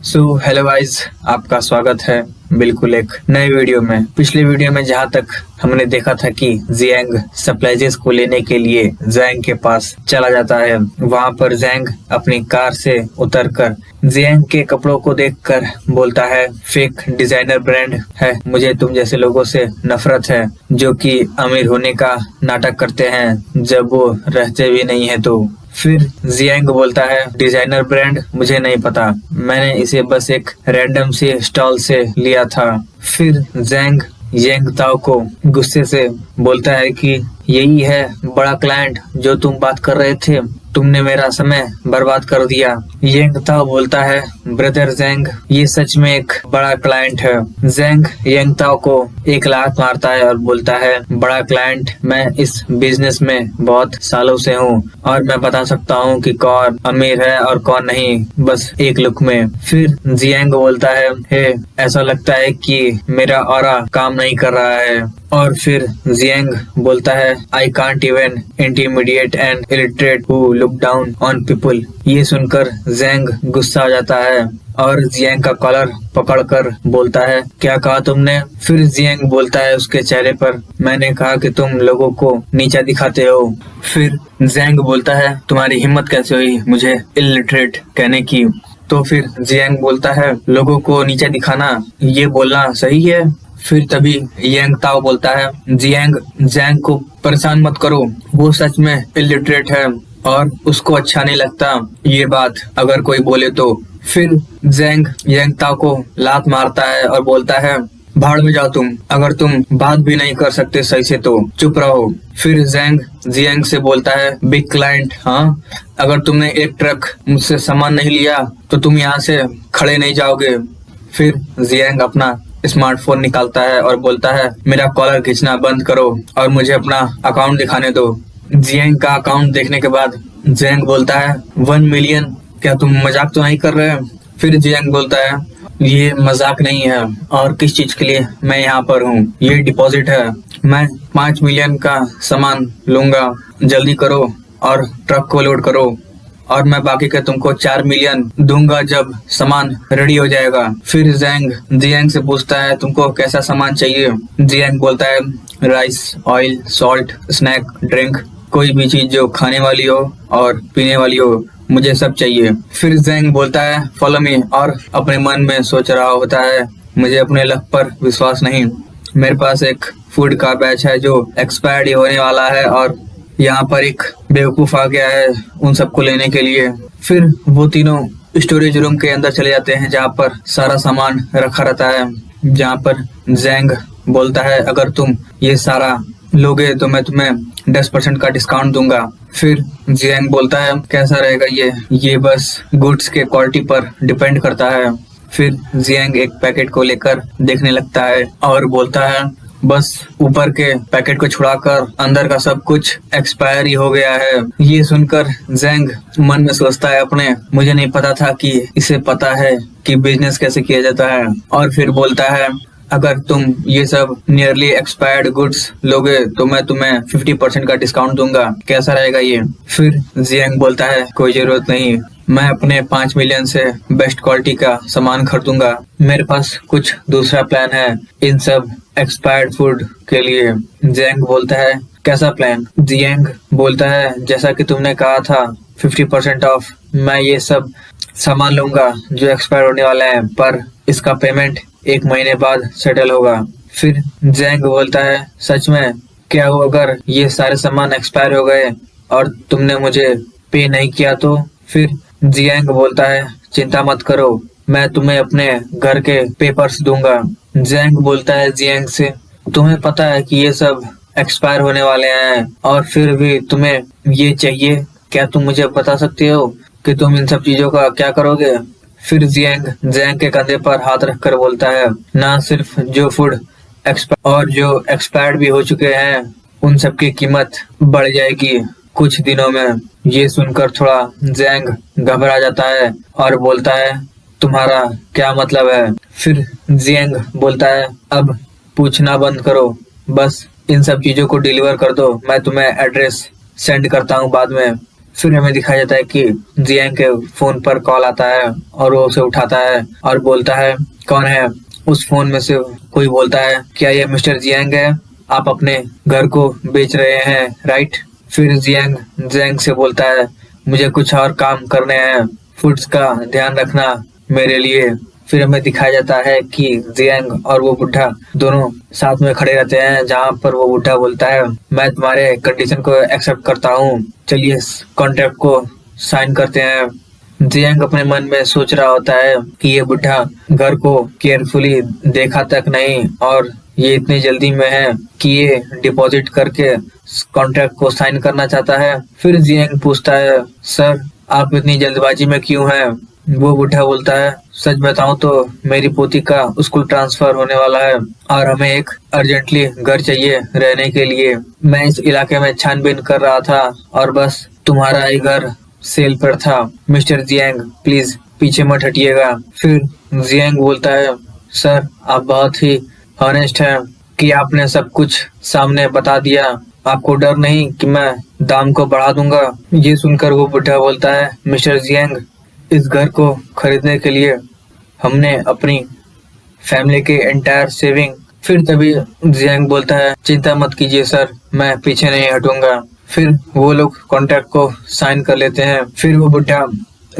Hello guys, आपका स्वागत है बिल्कुल एक नए वीडियो में। पिछले वीडियो में जहां तक हमने देखा था कि जियांग सप्लाइजेस को लेने के लिए जैंग के पास चला जाता है। वहां पर जैंग अपनी कार से उतरकर जियांग के कपड़ों को देखकर बोलता है, फेक डिजाइनर ब्रांड है, मुझे तुम जैसे लोगों से नफरत है जो कि अमीर होने का नाटक करते हैं जब वो रहते भी नहीं है। तो फिर जियांग बोलता है, डिजाइनर ब्रांड मुझे नहीं पता, मैंने इसे बस एक रैंडम से स्टॉल से लिया था। फिर जैंग यांग ताओ को गुस्से से बोलता है कि यही है बड़ा क्लाइंट जो तुम बात कर रहे थे, तुमने मेरा समय बर्बाद कर दिया। यांग ताओ बोलता है, ब्रदर जैंग, ये सच में एक बड़ा क्लाइंट है। जैंग यांग ताओ को एक लात मारता है और बोलता है, बड़ा क्लाइंट, मैं इस बिजनेस में बहुत सालों से हूँ और मैं बता सकता हूँ कि कौन अमीर है और कौन नहीं, बस एक लुक में। फिर जियांग बोलता है, हे, ऐसा लगता है कि मेरा ऑरा काम नहीं कर रहा है। और फिर जियांग बोलता है, I can't even intimidate and illiterate who look down on people. ये सुनकर जैंग गुस्सा आ जाता है और जियांग का कॉलर पकड़कर बोलता है, क्या कहा तुमने? फिर जियांग बोलता है उसके चेहरे पर, मैंने कहा कि तुम लोगों को नीचा दिखाते हो। फिर जैंग बोलता है, तुम्हारी हिम्मत कैसे हुई मुझे इलिटरेट कहने की? तो फिर जियांग बोलता है, लोगों को नीचा दिखाना ये बोलना सही है? फिर तभी यांग ताओ बोलता है, जैंग को परेशान मत करो, वो सच में इलिटरेट है और उसको अच्छा नहीं लगता ये बात अगर कोई बोले तो। फिर जैंग यांग ताओ को लात मारता है और बोलता है, भाड़ में जाओ तुम, अगर तुम बात भी नहीं कर सकते सही से तो चुप रहो। फिर जैंग जियांग से बोलता है, बिग क्लाइंट, हाँ, अगर तुमने एक ट्रक मुझसे सामान नहीं लिया तो तुम यहाँ से खड़े नहीं जाओगे। फिर जियांग अपना स्मार्टफोन निकालता है और बोलता है, मेरा कॉलर खींचना बंद करो और मुझे अपना अकाउंट दिखाने दो। जियांग का अकाउंट देखने के बाद जियांग बोलता है, 1 मिलियन, क्या तुम मजाक तो नहीं कर रहे? फिर जियांग बोलता है, ये मजाक नहीं है और किस चीज के लिए मैं यहाँ पर हूँ, ये डिपॉजिट है, मैं 5 मिलियन का सामान लूंगा, जल्दी करो और ट्रक को लोड करो और मैं बाकी के तुमको 4 मिलियन दूंगा जब सामान रेडी हो जाएगा। फिर जैंग जियांग से पूछता है, तुमको कैसा सामान चाहिए? जियांग बोलता है, rice, oil, salt, snack, drink, कोई भी चीज जो खाने वाली हो और पीने वाली हो, मुझे सब चाहिए। फिर जैंग बोलता है, फॉलो मी, और अपने मन में सोच रहा होता है, मुझे अपने लक पर विश्वास नहीं, मेरे पास एक फूड का बैच है जो एक्सपायर्ड होने वाला है और यहाँ पर एक बेवकूफ आ गया है उन सबको लेने के लिए। फिर वो तीनों स्टोरेज रूम के अंदर चले जाते हैं जहाँ पर सारा सामान रखा रहता है, जहाँ पर जैंग बोलता है, अगर तुम ये सारा लोगे तो मैं तुम्हें 10% का डिस्काउंट दूंगा। फिर जैंग बोलता है, कैसा रहेगा ये बस गुड्स के क्वालिटी पर डिपेंड करता है। फिर जैंग एक पैकेट को लेकर देखने लगता है और बोलता है, बस ऊपर के पैकेट को छुड़ाकर अंदर का सब कुछ एक्सपायर ही हो गया है। ये सुनकर जैंग मन में सोचता है अपने, मुझे नहीं पता था कि इसे पता है कि बिजनेस कैसे किया जाता है। और फिर बोलता है, अगर तुम ये सब नियरली एक्सपायर्ड गुड्स लोगे तो मैं तुम्हें 50% का डिस्काउंट दूंगा, कैसा रहेगा ये? फिर जियांग बोलता है, कोई जरूरत नहीं, मैं अपने 5 मिलियन से बेस्ट क्वालिटी का सामान खरीदूंगा, मेरे पास कुछ दूसरा प्लान है इन सब एक्सपायर्ड फूड के लिए। जियांग बोलता है, कैसा प्लान? जियांग बोलता है, जैसा कि तुमने कहा था 50% ऑफ, मैं ये सब सामान लूंगा जो एक्सपायर होने वाला है, पर इसका पेमेंट 1 महीने बाद सेटल होगा। फिर जियांग बोलता है, सच में? क्या हो अगर ये सारे सामान एक्सपायर हो गए और तुमने मुझे पे नहीं किया तो? फिर जियांग बोलता है, चिंता मत करो, मैं तुम्हें अपने घर के पेपर्स दूंगा। जियांग बोलता है जियांग से, तुम्हें पता है कि ये सब एक्सपायर होने वाले हैं और फिर भी तुम्हें ये चाहिए, क्या तुम मुझे बता सकते हो कि तुम इन सब चीजों का क्या करोगे? फिर जियांग के कंधे पर हाथ रखकर बोलता है, ना सिर्फ जो फूड और जो एक्सपायर्ड भी हो चुके हैं उन सब की कीमत बढ़ जाएगी कुछ दिनों में। ये सुनकर थोड़ा जियांग घबरा जाता है और बोलता है, तुम्हारा क्या मतलब है? फिर जियांग बोलता है, अब पूछना बंद करो, बस इन सब चीजों को डिलीवर कर दो, मैं तुम्हें एड्रेस सेंड करता हूँ बाद में। फिर हमें दिखाया जाता है कि जियांग के फोन पर कॉल आता है और वो उसे उठाता है और बोलता है कौन है। उस फोन में से कोई बोलता है क्या ये मिस्टर जियांग है, आप अपने घर को बेच रहे हैं राइट। फिर जियांग जियांग से बोलता है मुझे कुछ और काम करने हैं, फूड्स का ध्यान रखना मेरे लिए। फिर हमें दिखाया जाता है कि जियांग और वो बुढ़ा दोनों साथ में खड़े रहते हैं, जहाँ पर वो बुढ़ा बोलता है मैं तुम्हारे कंडीशन को एक्सेप्ट करता हूँ, चलिए कॉन्ट्रैक्ट को साइन करते हैं। जियांग अपने मन में सोच रहा होता है कि ये बुढ़ा घर को केयरफुली देखा तक नहीं और ये इतनी जल्दी में है कि ये डिपॉजिट करके कॉन्ट्रैक्ट को साइन करना चाहता है। फिर जियांग पूछता है सर आप इतनी जल्दबाजी में क्यों हैं। वो बुढ़ा बोलता है सच बताऊं तो मेरी पोती का स्कूल ट्रांसफर होने वाला है और हमें एक अर्जेंटली घर चाहिए रहने के लिए। मैं इस इलाके में छानबीन कर रहा था और बस तुम्हारा ही घर सेल पर था। मिस्टर जियांग प्लीज पीछे मत हटिएगा। फिर जियांग बोलता है सर आप बहुत ही ऑनेस्ट हैं कि आपने सब कुछ सामने बता दिया, आपको डर नहीं कि मैं दाम को बढ़ा दूंगा। ये सुनकर वो बुढ़ा बोलता है मिस्टर जियांग इस घर को खरीदने के लिए हमने अपनी फैमिली के एंटायर सेविंग। फिर तभी जियांग बोलता है चिंता मत कीजिए सर, मैं पीछे नहीं हटूंगा। फिर वो लोग कॉन्ट्रैक्ट को साइन कर लेते हैं। फिर वो बुढ़ा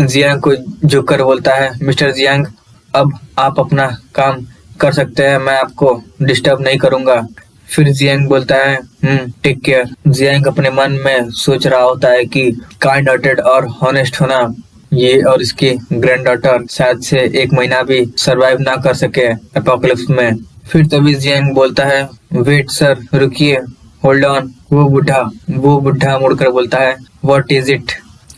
जियांग को झुककर बोलता है मिस्टर जियांग अब आप अपना काम कर सकते हैं, मैं आपको डिस्टर्ब नहीं करूंगा। फिर जियांग बोलता है टेक केयर। जियांग अपने मन में सोच रहा होता है कि काइंड हार्टेड और हॉनेस्ट होना ये और इसकी ग्रैंड डॉटर शायद से 1 महीना भी सरवाइव ना कर सके एपोकलिप्स में। फिर तभी जियांग बोलता है वेट सर रुकिए, होल्ड ऑन। वो बुढ़ा मुड़कर बोलता है व्हाट इज इट।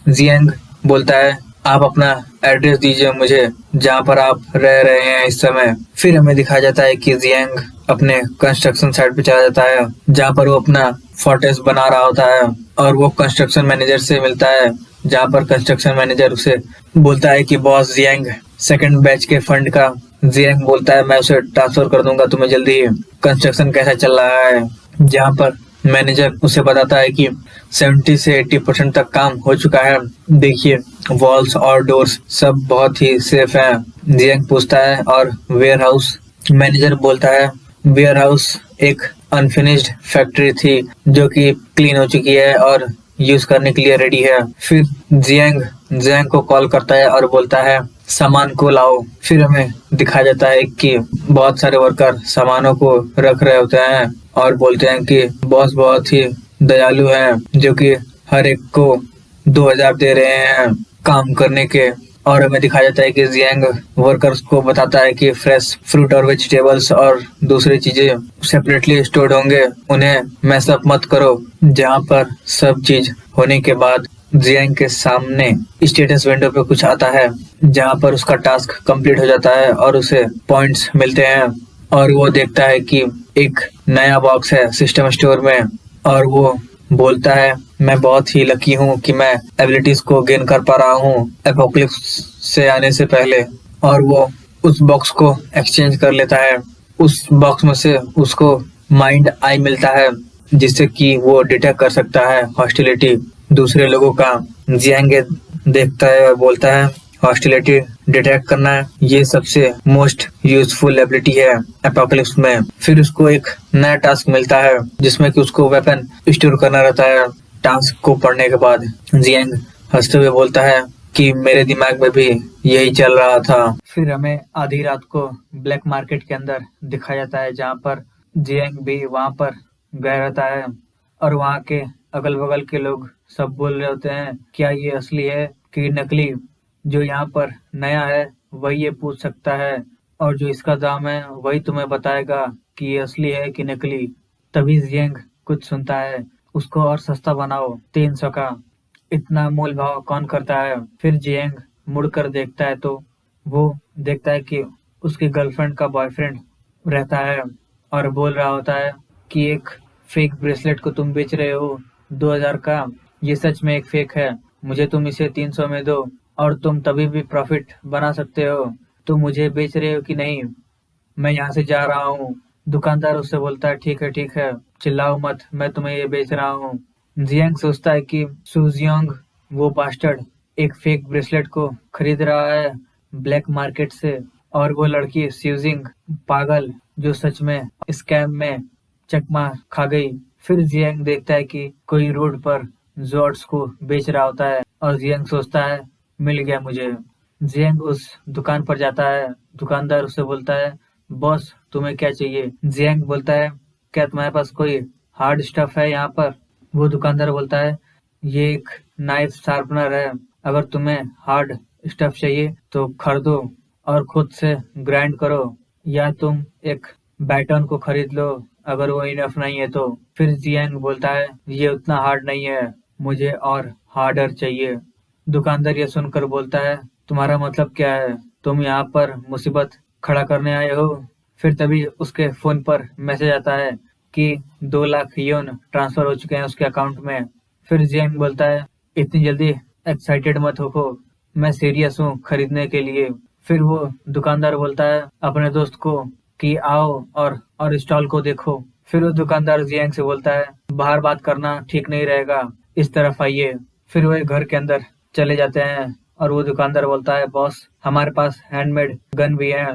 जियांग बोलता है आप अपना एड्रेस दीजिए मुझे जहाँ पर आप रह रहे हैं इस समय। फिर हमें दिखाया जाता है कि जियांग अपने कंस्ट्रक्शन साइट पे चला जाता है जहाँ पर वो अपना फोर्ट्रेस बना रहा होता है और वो कंस्ट्रक्शन मैनेजर से मिलता है, जहाँ पर कंस्ट्रक्शन मैनेजर उसे बोलता है कि बॉस जियांग सेकंड बैच के फंड का। जियांग बोलता है मैं उसे ट्रांसफर कर दूंगा तुम्हें जल्दी। कंस्ट्रक्शन कैसा चल रहा है, जहाँ पर मैनेजर उसे बताता है कि 70 से 80% तक काम हो चुका है, देखिए वॉल्स और डोर्स सब बहुत ही सेफ हैं। जियांग पूछता है और वेयर हाउस। मैनेजर बोलता है वेयर हाउस एक अनफिनिश्ड फैक्ट्री थी जो कि क्लीन हो चुकी है और यूज करने के लिए रेडी है। फिर जियांग को कॉल करता है और बोलता है सामान को लाओ। फिर हमें दिखाया जाता है कि बहुत सारे वर्कर सामानों को रख रहे होते हैं और बोलते हैं कि बॉस बहुत ही दयालु हैं जो कि हर एक को 2000 दे रहे हैं काम करने के। और हमें दिखाया जाता है कि जियांग वर्कर्स को बताता है कि फ्रेश फ्रूट और वेजिटेबल्स और दूसरी चीजें सेपरेटली स्टोर्ड होंगे, उन्हें मैसअप मत करो। जहाँ पर सब चीज होने के बाद जियांग के सामने स्टेटस विंडो पे कुछ आता है जहाँ पर उसका टास्क कंप्लीट हो जाता है और उसे पॉइंट्स मिलते हैं और वो देखता है कि एक नया बॉक्स है सिस्टम स्टोर में और वो बोलता है मैं बहुत ही लकी हूँ कि मैं एबिलिटीज को गेन कर पा रहा हूँ एपोक्लिप्स से आने से पहले। और वो उस बॉक्स को एक्सचेंज कर लेता है। उस बॉक्स में से उसको माइंड आई मिलता है जिससे कि वो डिटेक्ट कर सकता है हॉस्टिलिटी दूसरे लोगों का। जियांग देखता है और बोलता है हॉस्टिलिटी डिटेक्ट करना ये सबसे मोस्ट यूजफुल एबिलिटी है एपोकलिप्स में। फिर उसको एक नया टास्क मिलता है जिसमें कि उसको वेपन स्टोर करना रहता है। टास्क को पढ़ने के बाद जियांग हंसते हुए बोलता है कि मेरे दिमाग में भी यही चल रहा था। फिर हमें आधी रात को ब्लैक मार्केट के अंदर दिखाया जाता है जहाँ पर जियांग भी वहाँ पर गया रहता है और वहाँ के अगल बगल के लोग सब बोल रहे होते हैं क्या ये असली है कि नकली। जो यहाँ पर नया है वही ये पूछ सकता है और जो इसका दाम है वही तुम्हें बताएगा कि ये असली है कि नकली। तभी जियांग कुछ सुनता है उसको और सस्ता बनाओ 300 का, इतना मोल भाव कौन करता है। फिर जियांग मुड़कर देखता है तो वो देखता है कि उसकी गर्लफ्रेंड का बॉयफ्रेंड रहता है और बोल रहा होता है कि एक फेक ब्रेसलेट को तुम बेच रहे हो 2000 का, ये सच में एक फेक है, मुझे तुम इसे 300 में दो और तुम तभी भी प्रॉफिट बना सकते हो। तुम मुझे बेच रहे हो कि नहीं, मैं यहाँ से जा रहा हूँ। दुकानदार उससे बोलता है ठीक है चिल्लाओ मत, मैं तुम्हें ये बेच रहा हूँ। जियांग सोचता है कि सुजियांग वो बास्टर्ड एक फेक ब्रेसलेट को खरीद रहा है ब्लैक मार्केट से, और वो लड़की स्यूजिंग पागल जो सच में स्कैम में चकमा खा गई। फिर जियांग देखता है कि कोई रोड पर जॉर्ड्स को बेच रहा होता है और जियांग सोचता है मिल गया मुझे। जियांग उस दुकान पर जाता है। दुकानदार उसे बोलता है बॉस तुम्हें क्या चाहिए। जियांग बोलता है क्या तुम्हारे पास कोई हार्ड स्टफ है यहाँ पर। वो दुकानदार बोलता है ये एक नाइफ शार्पनर है, अगर तुम्हें हार्ड स्टफ चाहिए तो खरीदो और खुद से ग्राइंड करो, या तुम एक बैटन को खरीद लो अगर वो इनफ नहीं है तो। फिर जियांग बोलता है ये उतना हार्ड नहीं है, मुझे और हार्डर चाहिए। दुकानदार ये सुनकर बोलता है तुम्हारा मतलब क्या है, तुम यहाँ पर मुसीबत खड़ा करने आए हो। फिर तभी उसके फोन पर मैसेज आता है कि 2 लाख यन ट्रांसफर हो चुके हैं उसके अकाउंट में। फिर जियांग बोलता है इतनी जल्दी एक्साइटेड मत हो, मैं सीरियस हूँ खरीदने के लिए। फिर वो दुकानदार बोलता है अपने दोस्त को कि आओ और स्टॉल को देखो। फिर वो दुकानदार जियांग से बोलता है बाहर बात करना ठीक नहीं रहेगा, इस तरफ आइए। फिर वो एक घर के अंदर चले जाते हैं और वो दुकानदार बोलता है बॉस हमारे पास हैंडमेड गन भी है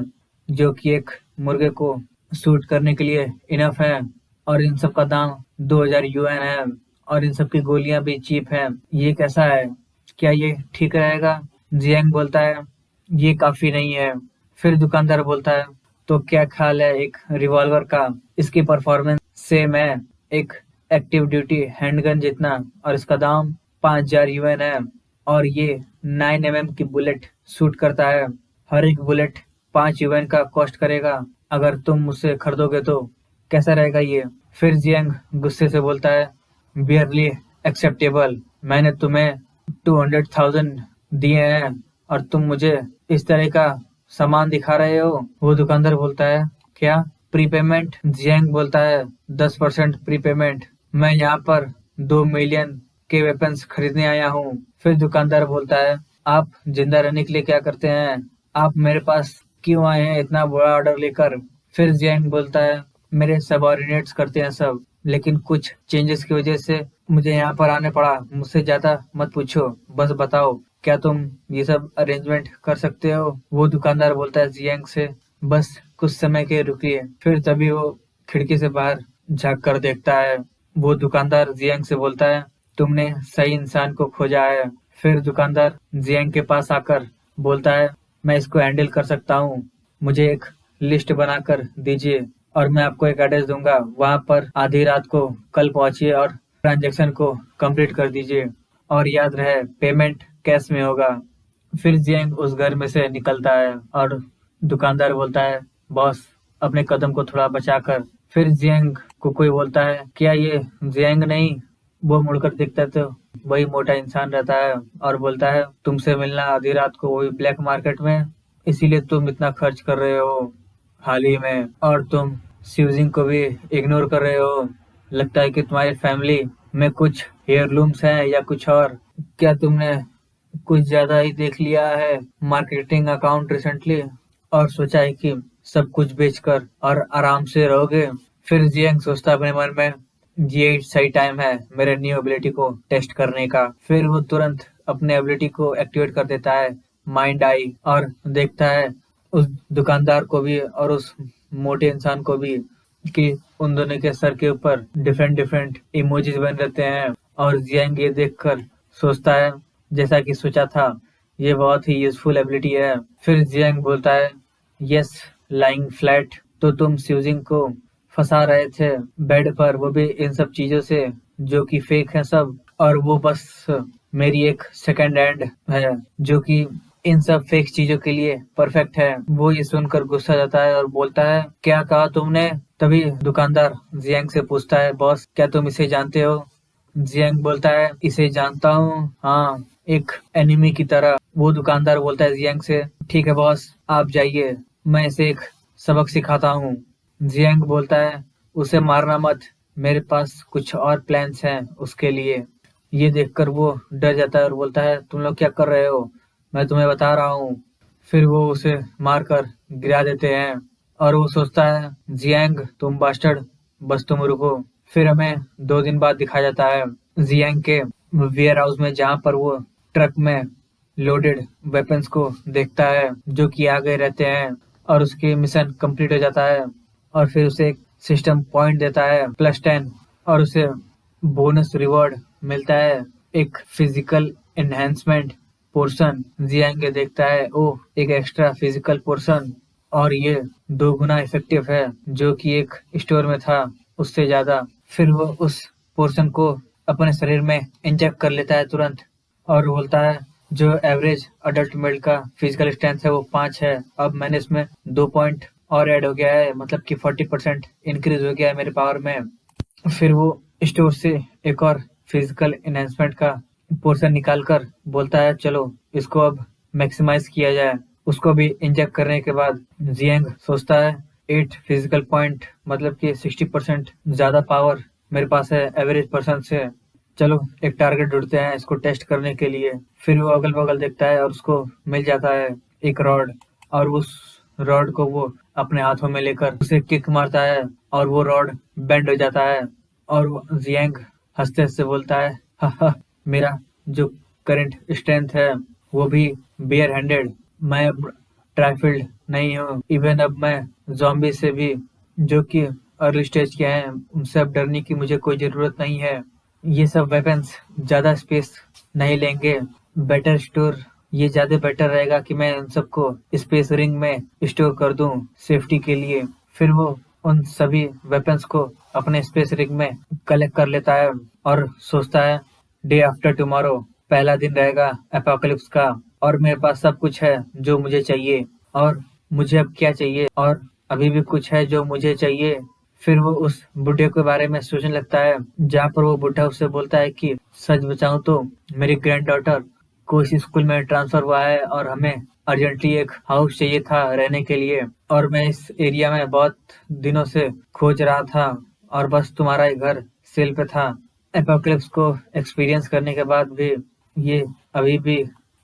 जो कि एक मुर्गे को शूट करने के लिए इनफ है, और इन सब का दाम 2000 UN है, और इन सब की गोलियां भी चीप है। ये कैसा है, क्या ये ठीक रहेगा। जियांग बोलता है ये काफी नहीं है। फिर दुकानदार बोलता है तो क्या ख्याल है एक रिवॉल्वर का, इसकी परफॉर्मेंस सेम है एक एक्टिव ड्यूटी हैंडगन जितना, और इसका दाम 5000 UN है, और ये 9 mm की बुलेट शूट करता है, हर एक बुलेट 5 UN का कॉस्ट करेगा, अगर तुम मुझसे खरीदोगे तो कैसा रहेगा ये। फिर जियांग गुस्से से बोलता है बियरली एक्सेप्टेबल, मैंने तुम्हें 200,000 दिए हैं और तुम मुझे इस तरह का सामान दिखा रहे हो। वो दुकानदार बोलता है क्या प्रीपेमेंट। जियांग बोलता है 10% प्रीपेमेंट, मैं यहाँ पर 2 मिलियन के वेपन्स खरीदने आया हूँ। फिर दुकानदार बोलता है आप जिंदा रहने के लिए क्या करते हैं, आप मेरे पास क्यों आए हैं इतना बड़ा ऑर्डर लेकर। फिर जियांग बोलता है मेरे सबऑर्डिनेट्स करते हैं सब, लेकिन कुछ चेंजेस की वजह से मुझे यहाँ पर आने पड़ा, मुझसे ज्यादा मत पूछो, बस बताओ क्या तुम ये सब अरेंजमेंट कर सकते हो। वो दुकानदार बोलता है जियांग से बस कुछ समय के रुकिए। फिर तभी वो खिड़की से बाहर झांक कर देखता है। वो दुकानदार जियांग से बोलता है तुमने सही इंसान को खोजा है। फिर दुकानदार जियांग के पास आकर बोलता है मैं इसको हैंडल कर सकता हूँ, मुझे एक लिस्ट बनाकर दीजिए और मैं आपको एक एड्रेस दूंगा, वहां पर आधी रात को कल पहुंचिए और ट्रांजैक्शन को कंप्लीट कर दीजिए, और याद रहे पेमेंट कैश में होगा। फिर जियांग उस घर में से निकलता है और दुकानदार बोलता है बॉस अपने कदम को थोड़ा बचा कर। फिर जियांग को कोई बोलता है क्या ये जियांग नहीं। वो मुड़कर देखता है तो वही मोटा इंसान रहता है और बोलता है तुमसे मिलना आधी रात को वही ब्लैक मार्केट में, इसीलिए तुम इतना खर्च कर रहे हो हाल ही में, और तुम स्यूजिंग को भी इग्नोर कर रहे हो। लगता है कि तुम्हारी फैमिली में कुछ हेयरलूम्स हैं या कुछ और। क्या तुमने कुछ ज्यादा ही देख लिया है मार्केटिंग अकाउंट रिसेंटली और सोचा है कि सब कुछ बेचकर और आराम से रहोगे। फिर जियांग सोचता अपने मन में ये सही टाइम है मेरे न्यू एबिलिटी को टेस्ट करने का। फिर वो तुरंत अपने एबिलिटी को एक्टिवेट कर देता है माइंड आई, और देखता है उस दुकानदार को भी और उस मोटे इंसान को भी कि उन दोनों के सर के ऊपर डिफरेंट डिफरेंट इमोजीज बन रहते हैं। और जियांग ये देखकर सोचता है जैसा कि सोचा था ये बहुत ही यूजफुल एबिलिटी है। फिर जियांग बोलता है यस लाइंग फ्लैट, तो तुम स्यूजिंग को फंसा रहे थे बेड पर, वो भी इन सब चीजों से जो कि फेक है सब, और वो बस मेरी एक सेकंड हैंड है जो कि इन सब फेक चीजों के लिए परफेक्ट है। वो ये सुनकर गुस्सा जाता है और बोलता है क्या कहा तुमने। तभी दुकानदार जियांग से पूछता है बॉस क्या तुम इसे जानते हो। जियांग बोलता है इसे जानता हूँ, हाँ एक एनिमी की तरह। वो दुकानदार बोलता है जियांग से ठीक है बॉस आप जाइए, मैं इसे एक सबक सिखाता हूँ। जियांग बोलता है उसे मारना मत, मेरे पास कुछ और प्लान्स हैं उसके लिए। ये देखकर वो डर जाता है और बोलता है तुम लोग क्या कर रहे हो, मैं तुम्हें बता रहा हूँ। फिर वो उसे मारकर गिरा देते हैं और वो सोचता है जियांग तुम बास्टर्ड, बस तुम रुको। फिर हमें 2 दिन बाद दिखाया जाता है जियांग के वेयर हाउस में, जहाँ पर वो ट्रक में लोडेड वेपन्स को देखता है जो कि आ गए रहते हैं, और उसके मिशन कंप्लीट हो जाता है और फिर उसे एक सिस्टम पॉइंट देता है +10 और उसे बोनस रिवॉर्ड मिलता है, एक फिजिकल एनहेंसमेंट पोर्शन। जियांग देखता है, ओह, एक एक्स्ट्रा फिजिकल पोर्शन, और ये 2 गुना इफेक्टिव है जो कि एक स्टोर में था उससे ज्यादा। फिर वो उस पोर्शन को अपने शरीर में इंजेक्ट कर लेता है तुरंत और बोलता है, जो एवरेज अडल्ट मेल का फिजिकल स्ट्रेंथ है वो 5 है, अब मैंने इसमें 2 पॉइंट और ऐड हो गया है, मतलब कि 40% इंक्रीज हो गया है मेरे पावर में। फिर वो स्टोर से एक और फिजिकल एनहेंसमेंट का पोर्शन निकाल कर बोलता है, चलो इसको अब मैक्सिमाइज किया जाए। उसको भी इंजेक्ट करने के बाद जियांग सोचता है, 8 फिजिकल पॉइंट, मतलब कि 60% ज्यादा पावर मेरे पास है एवरेज पर्सन से, चलो एक टारगेट ढूंढते हैं इसको टेस्ट करने के लिए। फिर वो अगल बगल देखता है और उसको मिल जाता है एक रॉड, और उस रॉड को वो अपने हाथों में लेकर उसे किक मारता है और वो रॉड बेंड हो जाता है, और वो जियांग हंसते हंसते बोलता है, हा, मेरा जो करंट स्ट्रेंथ है वो भी बेयर हैंडेड, मैं अब ट्राइफिल्ड नहीं हूँ, इवन अब मैं जॉम्बी से भी, जो कि अर्ली स्टेज के हैं, उनसे अब डरने की मुझे कोई जरूरत नहीं है। ये सब वेपन्स ज्यादा स्पेस नहीं लेंगे, बेटर स्टोर, ये ज्यादा बेटर रहेगा कि मैं उन सबको स्पेस रिंग में स्टोर कर दूं सेफ्टी के लिए। फिर वो उन सभी वेपन्स को अपने स्पेस रिंग में कलेक्ट कर लेता है और सोचता है, डे आफ्टर टुमारो, पहला दिन रहेगा एपोकलिप्स का, और मेरे पास सब कुछ है जो मुझे चाहिए, और मुझे अब क्या चाहिए, और अभी भी कुछ है जो मुझे चाहिए। फिर वो उस बुढ़े के बारे में सोचने लगता है, जहाँ पर वो बुढ़ा उससे बोलता है कि सच बताऊं तो मेरी ग्रैंड डॉटर को इस स्कूल में ट्रांसफर हुआ है और हमें अर्जेंटली एक हाउस चाहिए था रहने के लिए, और मैं इस एरिया में बहुत दिनों से खोज रहा था और बस तुम्हारा ही घर सेल पे था। एपोकलिप्स को एक्सपीरियंस करने के बाद भी ये अभी भी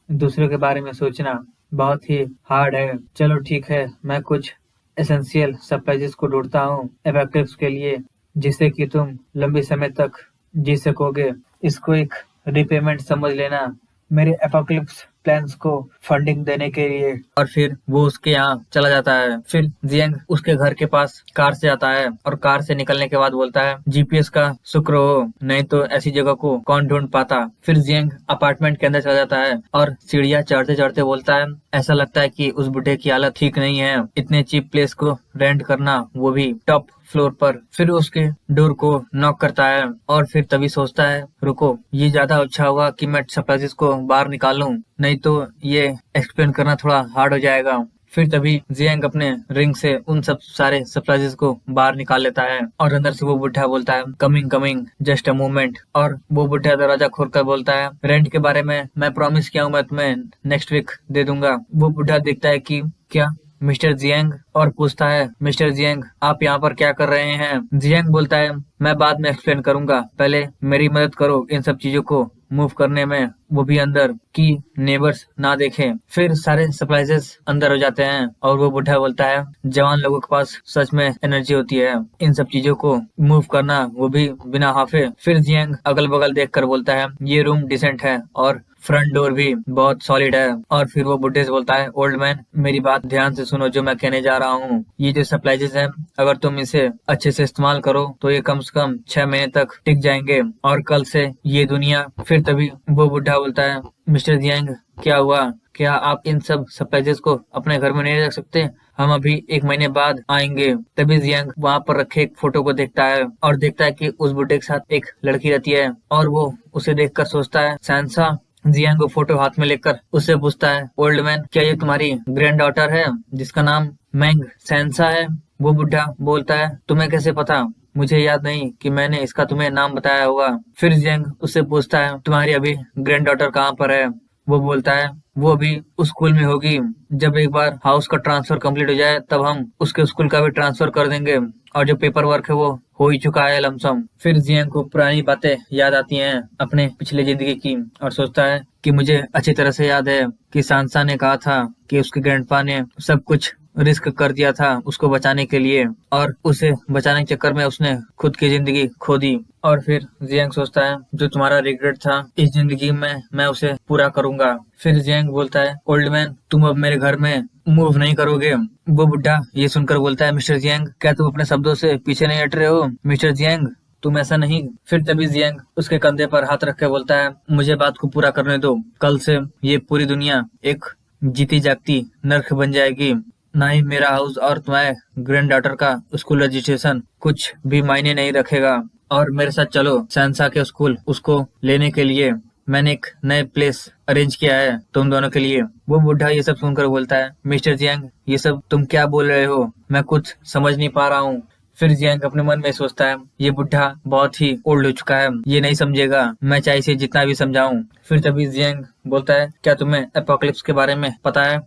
दूसरों के बारे में सोचना बहुत ही हार्ड है। चलो ठीक है, मैं कुछ एसेंशियल सप्लाइज को ढूंढता हूँ एपोकलिप्स के लिए, जिससे कि तुम लंबे समय तक जी सकोगे। इसको एक रिपेमेंट समझ लेना मेरे एपोकलिप्स प्लान्स को फंडिंग देने के लिए। और फिर वो उसके यहाँ चला जाता है। फिर जियांग उसके घर के पास कार से आता है और कार से निकलने के बाद बोलता है, जीपीएस का शुक्र हो, नहीं तो ऐसी जगह को कौन ढूंढ पाता। फिर जियांग अपार्टमेंट के अंदर चला जाता है और सीढ़ियाँ चढ़ते चढ़ते बोलता है, ऐसा लगता है कि उस बुढ़े की हालत ठीक नहीं है, इतने चीप प्लेस को रेंट करना, वो भी टॉप फ्लोर पर। फिर उसके डोर को नॉक करता है और फिर तभी सोचता है, रुको, ये ज्यादा अच्छा होगा कि मैं सप्लाइज को बाहर निकालूं, नहीं तो ये एक्सप्लेन करना थोड़ा हार्ड हो जाएगा। फिर तभी जियांग अपने रिंग से उन सब सारे सप्लाइज को बाहर निकाल लेता है और अंदर से वो बुढ़ा बोलता है, coming coming, just a moment. और वो बुढ़ा दरवाजा खोलकर बोलता है, रेंट के बारे में मैं प्रॉमिस किया हूँ, मैं तुम्हें नेक्स्ट वीक दे दूंगा। वो बुढ़ा देखता है कि क्या मिस्टर जियांग, और पूछता है, मिस्टर जियांग आप यहाँ पर क्या कर रहे हैं। जियांग बोलता है, मैं बाद में एक्सप्लेन करूंगा, पहले मेरी मदद करो इन सब चीजों को मूव करने में, वो भी अंदर कि नेबर्स ना देखें। फिर सारे सप्लाइजेस अंदर हो जाते हैं और वो बुढ़ा बोलता है, जवान लोगों के पास सच में एनर्जी होती है इन सब चीजों को मूव करना, वो भी बिना हाफे। फिर जियांग अगल बगल देखकर बोलता है, ये रूम डिसेंट है और फ्रंट डोर भी बहुत सॉलिड है। और फिर वो बुढ़े से बोलता है, ओल्ड मैन मेरी बात ध्यान से सुनो जो मैं कहने जा रहा हूँ, ये जो सप्लाइजेस है, अगर तुम इसे अच्छे से इस्तेमाल करो तो ये कम से कम 6 महीने तक टिक जाएंगे, और कल से ये दुनिया। फिर तभी वो बुढ़ा बोलता है, मिस्टर जियांग क्या हुआ, क्या आप इन सब सप्लाइजेस को अपने घर में नहीं रख सकते, हम अभी 1 महीने बाद आएंगे। तभी जियांग वहाँ पर रखे एक फोटो को देखता है और देखता है कि उस बुढ़े के साथ एक लड़की रहती है, और वो उसे देखकर सोचता है, सैनसा। जियांग को फोटो हाथ में लेकर उससे पूछता है, ओल्ड मैन क्या ये तुम्हारी ग्रैंड डॉटर है जिसका नाम मैंग सैनसा है। वो बुढ़ा बोलता है, तुम्हें कैसे पता, मुझे याद नहीं कि मैंने इसका तुम्हें नाम बताया होगा। फिर जियांग उससे पूछता है, तुम्हारी अभी ग्रैंड डॉटर कहाँ पर है। वो बोलता है, वो अभी उस स्कूल में होगी, जब एक बार हाउस का ट्रांसफर कंप्लीट हो जाए तब हम उसके स्कूल का भी ट्रांसफर कर देंगे, और जो पेपर वर्क है वो हो ही चुका है लमसम। फिर जियांग को पुरानी बातें याद आती हैं अपने पिछले जिंदगी की, और सोचता है कि मुझे अच्छी तरह से याद है कि सांसा ने कहा था कि उसके ग्रैंडपा ने सब कुछ रिस्क कर दिया था उसको बचाने के लिए, और उसे बचाने के चक्कर में उसने खुद की जिंदगी खो दी। और फिर जियांग सोचता है जो तुम्हारा रिग्रेट था इस जिंदगी में मैं उसे पूरा करूंगा। फिर जियांग बोलता है ओल्ड मैन तुम अब मेरे घर में मूव नहीं करोगे। वो बुढ़ा ये सुनकर बोलता है मिस्टर जियांग क्या तुम अपने शब्दों से पीछे नहीं हट रहे हो मिस्टर जियांग, तुम ऐसा नहीं। फिर तभी जियांग उसके कंधे पर हाथ रख के बोलता है मुझे बात को पूरा करने दो, कल से ये पूरी दुनिया एक जीती जागती नर्क बन जाएगी। ना ही मेरा हाउस और तुम्हारे ग्रैंड डॉटर का स्कूल रजिस्ट्रेशन कुछ भी मायने नहीं रखेगा, और मेरे साथ चलो सैनसा के स्कूल, उसको लेने के लिए मैंने एक नए प्लेस अरेंज किया है तुम दोनों के लिए। वो बुढ़ा ये सब सुनकर बोलता है मिस्टर जियांग ये सब तुम क्या बोल रहे हो, मैं कुछ समझ नहीं पा रहा हूँ। फिर जियांग अपने मन में सोचता है ये बुढ़ा बहुत ही ओल्ड हो चुका है, ये नहीं समझेगा मैं चाहे इसे जितना भी समझाऊं। फिर तभी जियांग बोलता है क्या तुम्हें एपोकलिप्स के बारे में पता है।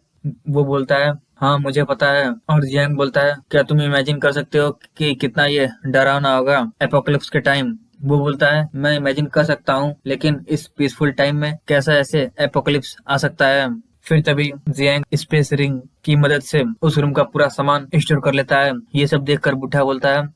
वो बोलता है हाँ मुझे पता है। और जियांग बोलता है क्या तुम इमेजिन कर सकते हो कि कितना ये डरावना होगा एपोकलिप्स के टाइम। वो बोलता है मैं इमेजिन कर सकता हूँ लेकिन इस पीसफुल टाइम में कैसा ऐसे एपोकलिप्स आ सकता है। फिर तभी जियांग स्पेस रिंग की मदद से उस रूम का पूरा सामान स्टोर कर लेता है। ये सब देखकर बुढ़ा बोलता है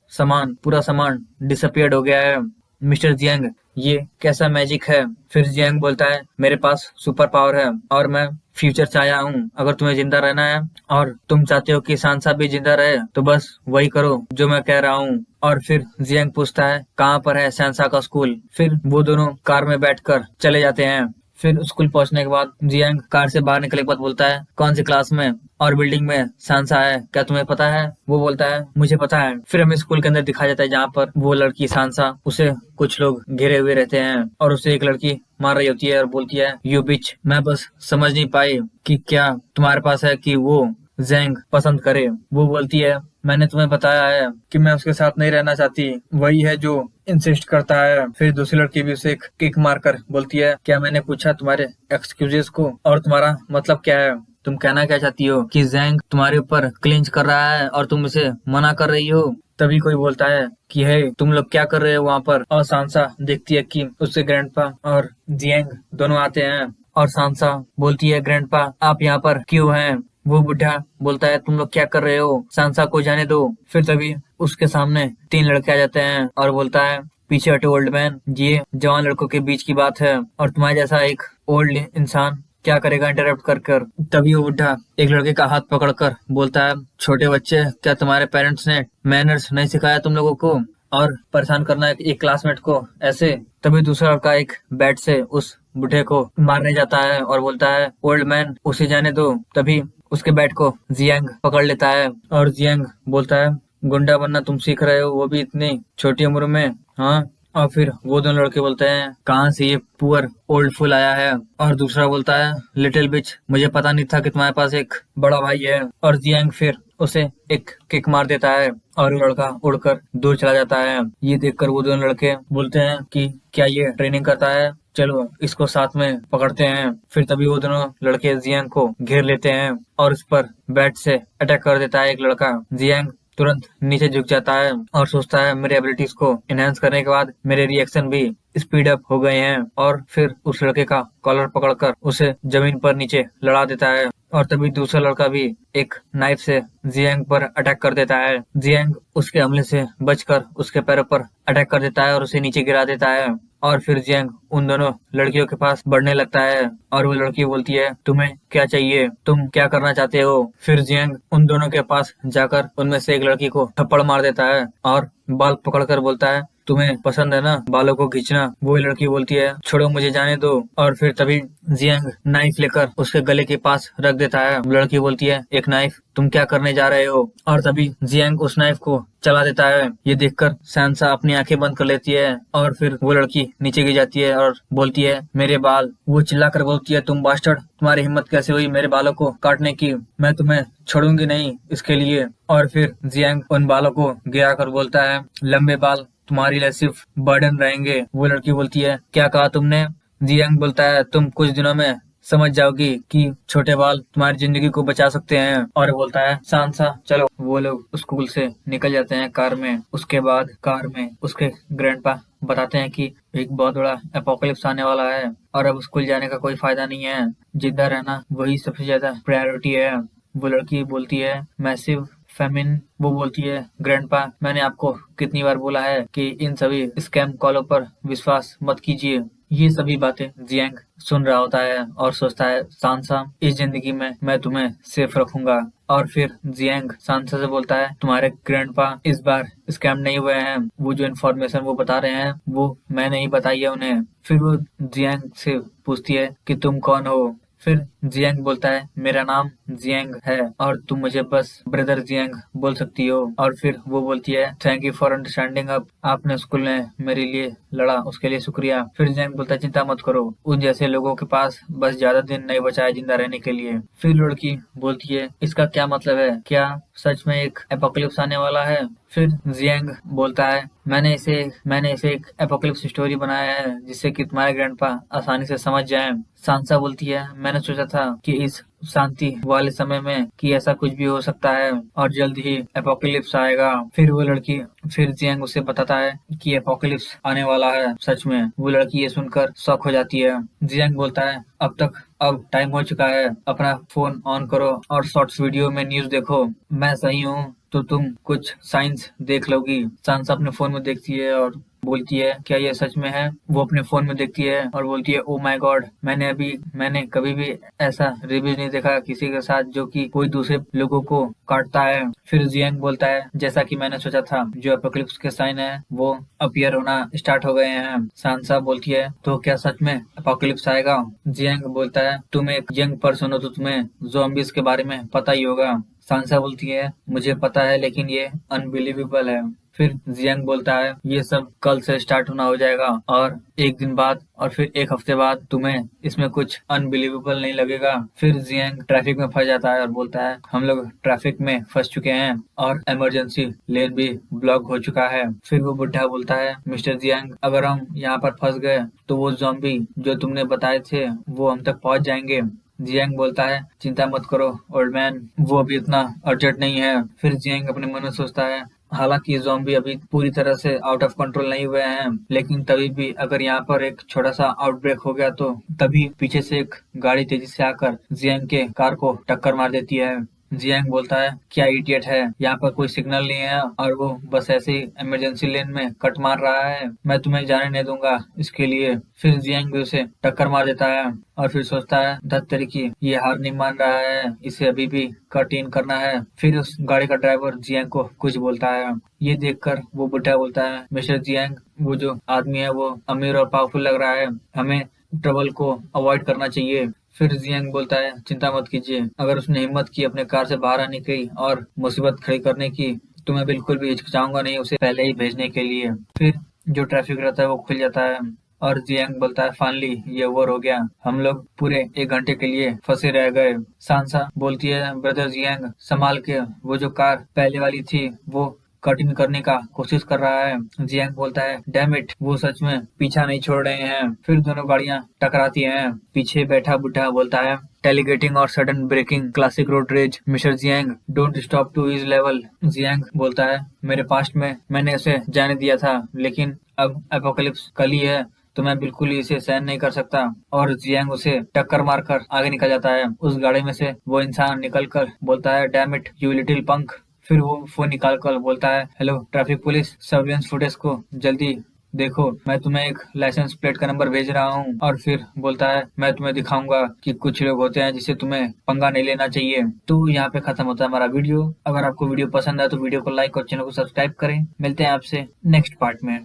पूरा सामान डिसअपियर्ड हो गया है मिस्टर जियांग, ये कैसा मैजिक है। फिर जियांग बोलता है मेरे पास सुपर पावर है और मैं फ्यूचर से आया हूँ, अगर तुम्हें जिंदा रहना है और तुम चाहते हो कि सांसा भी जिंदा रहे तो बस वही करो जो मैं कह रहा हूँ। और फिर जियांग पूछता है कहाँ पर है सांसा का स्कूल। फिर वो दोनों कार में बैठकर चले जाते हैं। फिर स्कूल पहुंचने के बाद जियांग कार से बाहर निकलने के बाद बोलता है कौन सी क्लास में और बिल्डिंग में सांसा है क्या तुम्हें पता है। वो बोलता है मुझे पता है। फिर हमें स्कूल के अंदर दिखाया जाता है जहाँ पर वो लड़की सांसा उसे कुछ लोग घेरे हुए रहते हैं और उसे एक लड़की मार रही होती है और बोलती है यू बिच, मैं बस समझ नहीं पाई कि क्या तुम्हारे पास है कि वो जैंग पसंद करे। वो बोलती है मैंने तुम्हें बताया है कि मैं उसके साथ नहीं रहना चाहती, वही है जो इंसिस्ट करता है। फिर दूसरी लड़की भी उसे किक मारकर बोलती है क्या मैंने पूछा तुम्हारे एक्सक्यूजेस को और तुम्हारा मतलब क्या है, तुम कहना क्या चाहती हो कि जैंग तुम्हारे ऊपर क्लिंच कर रहा है और तुम उसे मना कर रही हो। तभी कोई बोलता है कि हे तुम लोग क्या कर रहे हो वहाँ पर। और सांसा देखती है कि उससे ग्रैंडपा और जियांग दोनों आते हैं और सांसा बोलती है ग्रैंडपा आप यहाँ पर क्यों हैं। वो बुढ़ा बोलता है तुम लोग क्या कर रहे हो, सांसा को जाने दो। फिर तभी उसके सामने 3 लड़के आ जाते हैं और बोलता है पीछे हटो ओल्ड मैन, ये जवान लड़कों के बीच की बात है और तुम्हारे जैसा एक ओल्ड इंसान क्या करेगा इंटरप्ट कर कर। तभी वो बुढ़ा एक लड़के का हाथ पकड़कर बोलता है छोटे बच्चे क्या तुम्हारे पेरेंट्स ने मैनर्स नहीं सिखाया तुम लोगों को, और परेशान करना एक क्लासमेट को ऐसे। तभी दूसरा लड़का एक बैट से उस बुढ़े को मारने जाता है और बोलता है ओल्ड मैन उसे जाने दो। तभी उसके बैट को जियांग पकड़ लेता है और जियांग बोलता है गुंडा बनना तुम सीख रहे हो वो भी इतनी छोटी उम्र में, हाँ। और फिर वो दोनों लड़के बोलते हैं कहाँ से ये पुअर ओल्ड फुल आया है। और दूसरा बोलता है लिटिल बिच, मुझे पता नहीं था कि तुम्हारे पास एक बड़ा भाई है। और जियांग फिर उसे एक किक मार देता है और वो लड़का उड़कर दूर चला जाता है। ये देखकर वो दोनों लड़के बोलते हैं कि क्या ये ट्रेनिंग करता है, चलो इसको साथ में पकड़ते हैं। फिर तभी वो दोनों लड़के जियांग को घेर लेते हैं और उस पर बैट से अटैक कर देता है एक लड़का। जियांग तुरंत नीचे झुक जाता है और सोचता है मेरे एबिलिटीज को एनहांस करने के बाद मेरे रिएक्शन भी स्पीड अप हो गए हैं। और फिर उस लड़के का कॉलर पकड़कर उसे जमीन पर नीचे लड़ा देता है। और तभी दूसरा लड़का भी एक नाइफ से जियांग पर अटैक कर देता है। जियांग उसके हमले से बचकर उसके पैरों पर अटैक कर देता है और उसे नीचे गिरा देता है। और फिर जियांग उन दोनों लड़कियों के पास बढ़ने लगता है और वो लड़की बोलती है तुम्हें क्या चाहिए, तुम क्या करना चाहते हो। फिर जियांग उन दोनों के पास जाकर उनमें से एक लड़की को थप्पड़ मार देता है और बाल पकड़कर बोलता है तुम्हें पसंद है ना बालों को खींचना। वो लड़की बोलती है छोड़ो मुझे जाने दो। और फिर तभी जियांग नाइफ लेकर उसके गले के पास रख देता है। लड़की बोलती है एक नाइफ, तुम क्या करने जा रहे हो। और तभी जियांग उस नाइफ को चला देता है। ये देखकर सैनसा अपनी आंखें बंद कर लेती है और फिर वो लड़की नीचे गिर जाती है और बोलती है मेरे बाल। वो चिल्लाकर बोलती है तुम बास्टर्ड, तुम्हारी हिम्मत कैसे हुई मेरे बालों को काटने की, मैं तुम्हें छोड़ूंगी नहीं इसके लिए। और फिर जियांग उन बालों को गिरा कर बोलता है लंबे बाल तुम्हारे लिए सिर्फ बर्डन रहेंगे। वो लड़की बोलती है क्या कहा तुमने। जियांग बोलता है तुम कुछ दिनों में समझ जाओगी कि छोटे बाल तुम्हारी जिंदगी को बचा सकते हैं। और बोलता है सांसा चलो। वो लोग स्कूल से निकल जाते हैं कार में। उसके बाद कार में उसके ग्रैंडपा बताते हैं कि एक बहुत बड़ा एपोकलिप्स आने वाला है और अब स्कूल जाने का कोई फायदा नहीं है, जिंदा रहना वही सबसे ज्यादा प्रायोरिटी है। वो लड़की बोलती है मैसिव फेमिन। वो बोलती है ग्रैंडपा, मैंने आपको कितनी बार बोला है कि इन सभी स्कैम कॉलों पर विश्वास मत कीजिए। ये सभी बातें जियांग सुन रहा होता है और सोचता है सांसा, इस जिंदगी में मैं तुम्हें सेफ रखूंगा। और फिर जियांग सांसा से बोलता है तुम्हारे ग्रैंडपा इस बार स्कैम नहीं हुए हैं, वो जो इन्फॉर्मेशन वो बता रहे हैं वो मैंने ही बताई है उन्हें। फिर वो जियांग से पूछती है कि तुम कौन हो। फिर जियांग बोलता है मेरा नाम जियांग है और तुम मुझे बस ब्रदर जियांग बोल सकती हो। और फिर वो बोलती है thank you for understanding, up आपने स्कूल में मेरे लिए लड़ा उसके लिए शुक्रिया। फिर जियांग बोलता है चिंता मत करो, उन जैसे लोगों के पास बस ज्यादा दिन नहीं बचा है जिंदा रहने के लिए। फिर लड़की बोलती है इसका क्या मतलब है, क्या सच में एक एपोकलिप्स आने वाला है। फिर जियांग बोलता है मैंने इसे एक एपोकलिप्स स्टोरी बनाया है जिससे कि तुम्हारे ग्रैंडपा आसानी से समझ जाएं। सांसा बोलती है मैंने सोचा था कि इस शांति वाले समय में कि ऐसा कुछ भी हो सकता है और जल्द ही एपोकलिप्स आएगा। फिर जियांग उसे बताता है कि एपोकलिप्स आने वाला है सच में। वो लड़की ये सुनकर शॉक हो जाती है। जियांग बोलता है अब टाइम हो चुका है, अपना फोन ऑन करो और शॉर्ट्स वीडियो में न्यूज देखो। मैं सही हूँ तो तुम कुछ साइंस देख लोगी। सांसा अपने फोन में देखती है और बोलती है क्या ये सच में है। वो अपने फोन में देखती है और बोलती है ओ माय गॉड, मैंने कभी भी ऐसा रेबीज नहीं देखा किसी के साथ जो कि कोई दूसरे लोगों को काटता है। फिर जियांग बोलता है जैसा कि मैंने सोचा था, जो एपोकलिप्स के साइन है वो अपीयर होना स्टार्ट हो गए हैं। सांसा बोलती है तो क्या सच में एपोकलिप्स आएगा। जियांग बोलता है तुम एक यंग पर्सन हो तो तुम्हें ज़ॉम्बीज के बारे में पता ही होगा। सांसा बोलती है मुझे पता है लेकिन ये अनबिलीवेबल है। फिर जियांग बोलता है ये सब कल से स्टार्ट होना हो जाएगा और एक दिन बाद और फिर एक हफ्ते बाद तुम्हें इसमें कुछ अनबिलीवेबल नहीं लगेगा। फिर जियांग ट्रैफिक में फंस जाता है और बोलता है हम लोग ट्रैफिक में फंस चुके हैं और इमरजेंसी लेन भी ब्लॉक हो चुका है। फिर वो बुढ़ा बोलता है मिस्टर जियांग, अगर हम यहाँ पर फंस गए तो वो ज़ॉम्बी जो तुमने बताए थे वो हम तक पहुंच जाएंगे। जियांग बोलता है चिंता मत करो ओल्ड मैन, वो अभी इतना अर्जेंट नहीं है। फिर जियांग अपने मन में सोचता है हालांकि ज़ॉम्बी अभी पूरी तरह से आउट ऑफ कंट्रोल नहीं हुए हैं, लेकिन तभी भी अगर यहाँ पर एक छोटा सा आउटब्रेक हो गया तो तभी पीछे से एक गाड़ी तेजी से आकर जियांग के कार को टक्कर मार देती है। जियांग बोलता है क्या इडियट है, यहाँ पर कोई सिग्नल नहीं है और वो बस ऐसे ही इमरजेंसी लेन में कट मार रहा है, मैं तुम्हें जाने नहीं दूंगा इसके लिए। फिर जियांग भी उसे टक्कर मार देता है और फिर सोचता है धत तरीकी ये हार नहीं मान रहा है, इसे अभी भी कट इन करना है। फिर उस गाड़ी का ड्राइवर जियांग को कुछ बोलता है। ये देखकर वो बुढ़ा बोलता है मिस्टर जियांग, वो जो आदमी है वो अमीर और पावरफुल लग रहा है, हमें ट्रबल को अवॉइड करना चाहिए। फिर जियांग बोलता है चिंता मत कीजिए, अगर उसने हिम्मत की अपने कार से बाहर आने की और मुसीबत खड़ी करने की तो मैं बिल्कुल भी हिचकिचाऊंगा नहीं उसे पहले ही भेजने के लिए। फिर जो ट्रैफिक रहता है वो खुल जाता है और जियांग बोलता है फाइनली ये ओवर हो गया, हम लोग पूरे 1 घंटे के लिए फंसे रह गए। सांसा बोलती है ब्रदर जियांग संभाल के, वो जो कार पहले वाली थी वो कट इन करने का कोशिश कर रहा है। जियांग बोलता है डैम इट, वो सच में पीछा नहीं छोड़ रहे हैं। फिर दोनों गाड़ियां टकराती हैं। पीछे बैठा बुढ़ा बोलता है टेलीगेटिंग और sudden braking classic road rage, mister Jiang don't stop to his level. Jiang बोलता है मेरे पास्ट में मैंने उसे जाने दिया था लेकिन अब एपोकलिप्स कल ही है तो मैं बिल्कुल ही इसे सहन नहीं कर सकता। और जियांग उसे टक्कर मारकर आगे निकल जाता है। उस गाड़ी में से वो इंसान निकलकर बोलता है डैम इट यू लिटिल पंक। फिर वो फोन निकाल कर बोलता है hello traffic police, surveillance footage को जल्दी देखो, मैं तुम्हें एक लाइसेंस प्लेट का नंबर भेज रहा हूँ। और फिर बोलता है मैं तुम्हें दिखाऊंगा कि कुछ लोग होते हैं जिसे तुम्हें पंगा नहीं लेना चाहिए। तो यहाँ पे खत्म होता है हमारा वीडियो। अगर आपको वीडियो पसंद आए तो वीडियो को लाइक और चैनल को सब्सक्राइब करें। मिलते हैं आपसे नेक्स्ट पार्ट में।